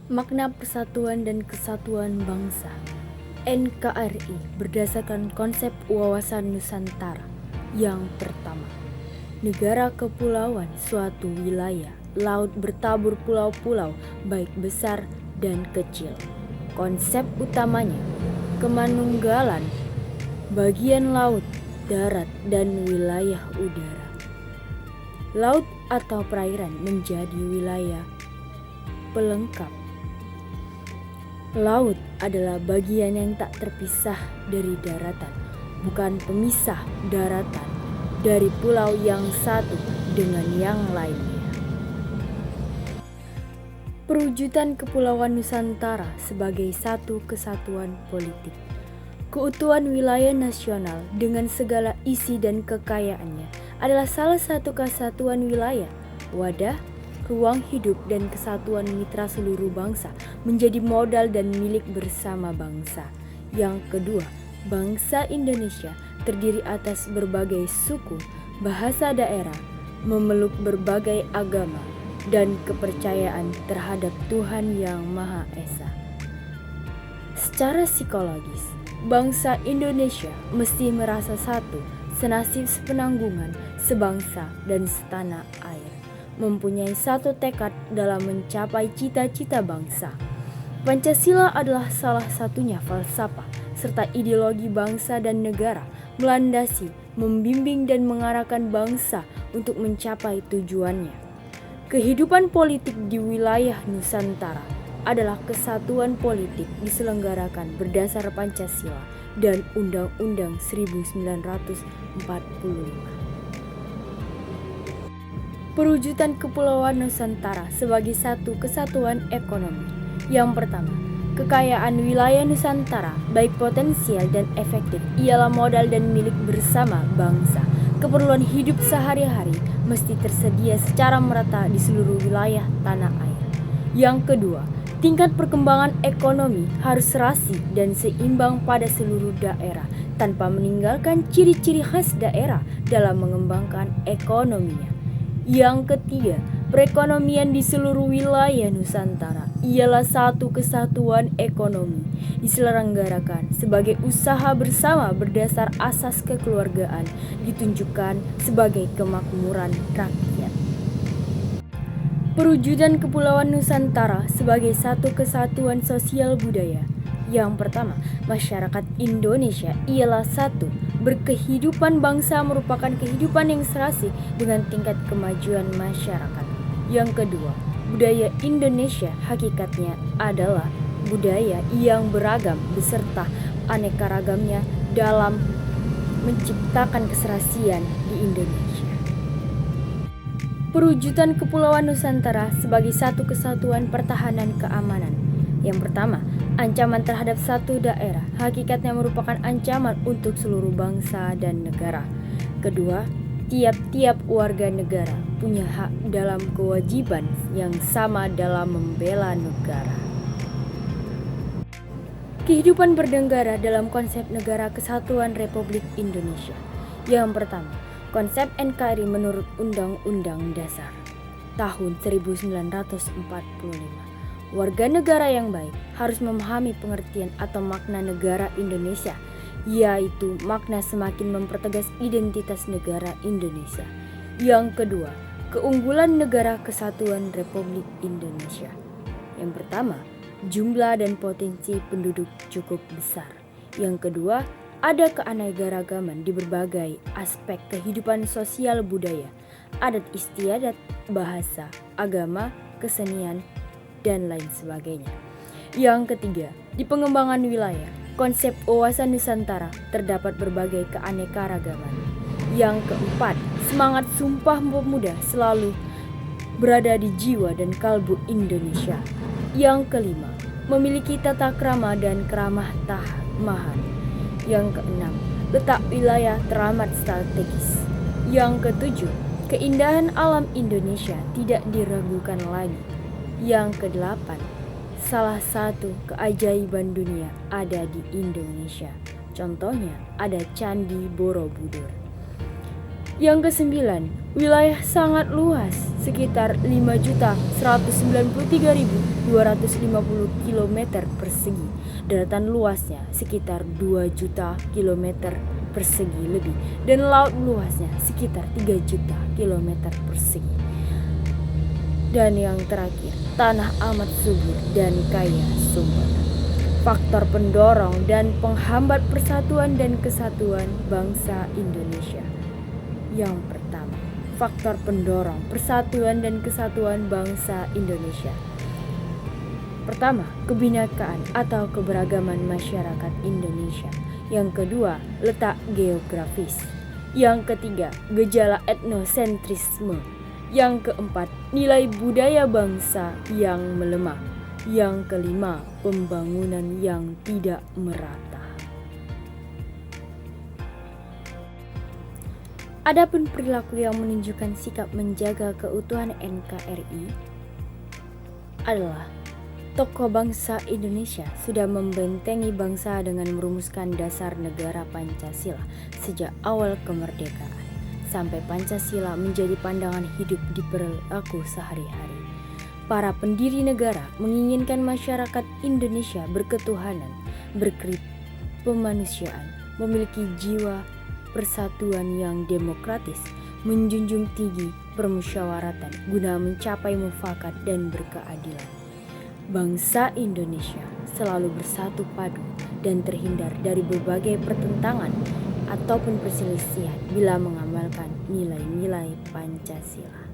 Makna persatuan dan kesatuan bangsa. NKRI berdasarkan konsep wawasan Nusantara. Yang pertama, negara kepulauan suatu wilayah, laut bertabur pulau-pulau baik besar dan kecil. Konsep utamanya, kemanunggalan bagian laut, darat, dan wilayah udara. Laut atau perairan menjadi wilayah pelengkap. Laut adalah bagian yang tak terpisah dari daratan, bukan pemisah daratan dari pulau yang satu dengan yang lainnya. Perwujudan Kepulauan Nusantara sebagai satu kesatuan politik. Keutuhan wilayah nasional dengan segala isi dan kekayaannya adalah salah satu kesatuan wilayah, wadah, ruang hidup dan kesatuan mitra seluruh bangsa menjadi modal dan milik bersama bangsa. Yang kedua, bangsa Indonesia terdiri atas berbagai suku, bahasa daerah, memeluk berbagai agama dan kepercayaan terhadap Tuhan Yang Maha Esa. Secara psikologis, bangsa Indonesia mesti merasa satu, senasib sepenanggungan, sebangsa dan setanah air, mempunyai satu tekad dalam mencapai cita-cita bangsa. Pancasila adalah salah satunya falsafah serta ideologi bangsa dan negara, melandasi, membimbing dan mengarahkan bangsa untuk mencapai tujuannya. Kehidupan politik di wilayah Nusantara adalah kesatuan politik diselenggarakan berdasar Pancasila dan Undang-Undang 1945. Perwujudan Kepulauan Nusantara sebagai satu kesatuan ekonomi. Yang pertama, kekayaan wilayah Nusantara baik potensial dan efektif ialah modal dan milik bersama bangsa. Keperluan hidup sehari-hari mesti tersedia secara merata di seluruh wilayah tanah air. Yang kedua, tingkat perkembangan ekonomi harus serasi dan seimbang pada seluruh daerah tanpa meninggalkan ciri-ciri khas daerah dalam mengembangkan ekonominya. Yang ketiga, perekonomian di seluruh wilayah Nusantara ialah satu kesatuan ekonomi diselenggarakan sebagai usaha bersama berdasar asas kekeluargaan ditunjukkan sebagai kemakmuran rakyat. Perwujudan Kepulauan Nusantara sebagai satu kesatuan sosial budaya. Yang pertama, masyarakat Indonesia ialah satu. Berkehidupan bangsa merupakan kehidupan yang serasi dengan tingkat kemajuan masyarakat. Yang kedua, budaya Indonesia hakikatnya adalah budaya yang beragam beserta aneka ragamnya dalam menciptakan keserasian di Indonesia. Perwujudan Kepulauan Nusantara sebagai satu kesatuan pertahanan keamanan. Yang pertama, ancaman terhadap satu daerah hakikatnya merupakan ancaman untuk seluruh bangsa dan negara. Kedua, tiap-tiap warga negara punya hak dalam kewajiban yang sama dalam membela negara. Kehidupan bernegara dalam konsep Negara Kesatuan Republik Indonesia. Yang pertama, konsep NKRI menurut Undang-Undang Dasar tahun 1945. Warga negara yang baik harus memahami pengertian atau makna negara Indonesia, yaitu makna semakin mempertegas identitas negara Indonesia. Yang kedua, keunggulan Negara Kesatuan Republik Indonesia. Yang pertama, jumlah dan potensi penduduk cukup besar. Yang kedua, ada keanekaragaman di berbagai aspek kehidupan sosial budaya, adat istiadat, bahasa, agama, kesenian, dan lain sebagainya. Yang ketiga, di pengembangan wilayah, konsep wawasan Nusantara terdapat berbagai keanekaragaman. Yang keempat, semangat Sumpah Pemuda selalu berada di jiwa dan kalbu Indonesia. Yang kelima, memiliki tata krama dan keramah tamahan. Yang keenam, letak wilayah teramat strategis. Yang ketujuh, keindahan alam Indonesia tidak diragukan lagi. Yang kedelapan, salah satu keajaiban dunia ada di Indonesia. Contohnya ada Candi Borobudur. Yang kesembilan, wilayah sangat luas, sekitar 5.193.250 km persegi. Daratan luasnya sekitar 2 juta km persegi lebih, dan laut luasnya sekitar 3 juta km persegi. Dan yang terakhir, tanah amat subur dan kaya sumber. Faktor pendorong dan penghambat persatuan dan kesatuan bangsa Indonesia. Yang pertama, faktor pendorong persatuan dan kesatuan bangsa Indonesia. Pertama, kebinekaan atau keberagaman masyarakat Indonesia. Yang kedua, letak geografis. Yang ketiga, gejala etnosentrisme. Yang keempat, nilai budaya bangsa yang melemah. Yang kelima, pembangunan yang tidak merata. Adapun perilaku yang menunjukkan sikap menjaga keutuhan NKRI adalah tokoh bangsa Indonesia sudah membentengi bangsa dengan merumuskan dasar negara Pancasila sejak awal kemerdekaan sampai Pancasila menjadi pandangan hidup di perilaku sehari-hari. Para pendiri negara menginginkan masyarakat Indonesia berketuhanan, berkemanusiaan, memiliki jiwa persatuan yang demokratis, menjunjung tinggi permusyawaratan guna mencapai mufakat dan berkeadilan. Bangsa Indonesia selalu bersatu padu dan terhindar dari berbagai pertentangan ataupun perselisihan bila mengamalkan nilai-nilai Pancasila.